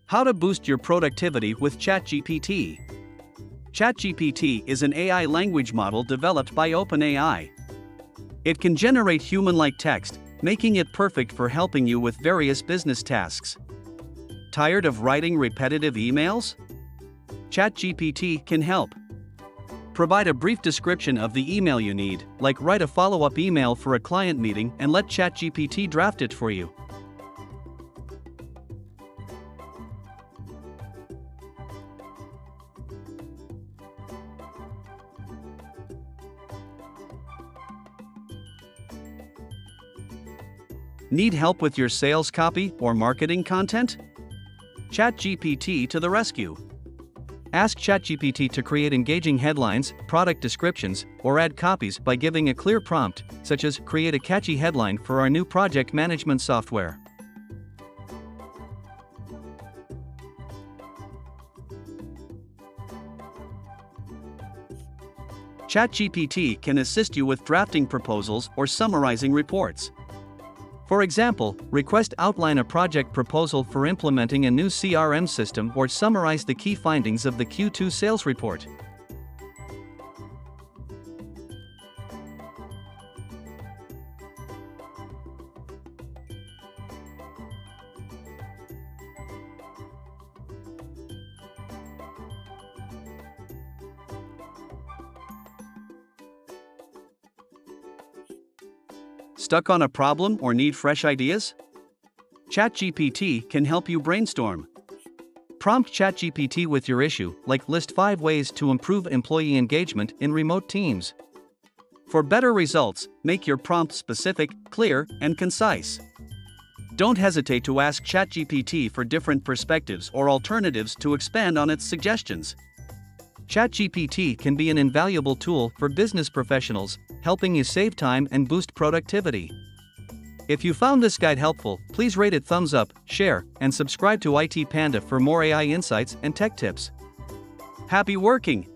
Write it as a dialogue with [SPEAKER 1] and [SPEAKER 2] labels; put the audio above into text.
[SPEAKER 1] How to boost your productivity with ChatGPT. ChatGPT is an AI language model developed by OpenAI. It can generate human-like text, making it perfect for helping you with various business tasks. Tired of writing repetitive emails? ChatGPT can help. Provide a brief description of the email you need, like write a follow-up email for a client meeting and let ChatGPT draft it for you. Need help with your sales copy or marketing content? ChatGPT to the rescue. Ask ChatGPT to create engaging headlines, product descriptions, or ad copies by giving a clear prompt, such as create a catchy headline for our new project management software. ChatGPT can assist you with drafting proposals or summarizing reports. For example, outline a project proposal for implementing a new CRM system or summarize the key findings of the Q2 sales report. Stuck on a problem or need fresh ideas? ChatGPT can help you brainstorm. Prompt ChatGPT with your issue, like list 5 ways to improve employee engagement in remote teams. For better results, make your prompt specific, clear, and concise. Don't hesitate to ask ChatGPT for different perspectives or alternatives to expand on its suggestions. ChatGPT can be an invaluable tool for business professionals, helping you save time and boost productivity. If you found this guide helpful, please rate it thumbs up, share, and subscribe to IT Panda for more AI insights and tech tips. Happy working!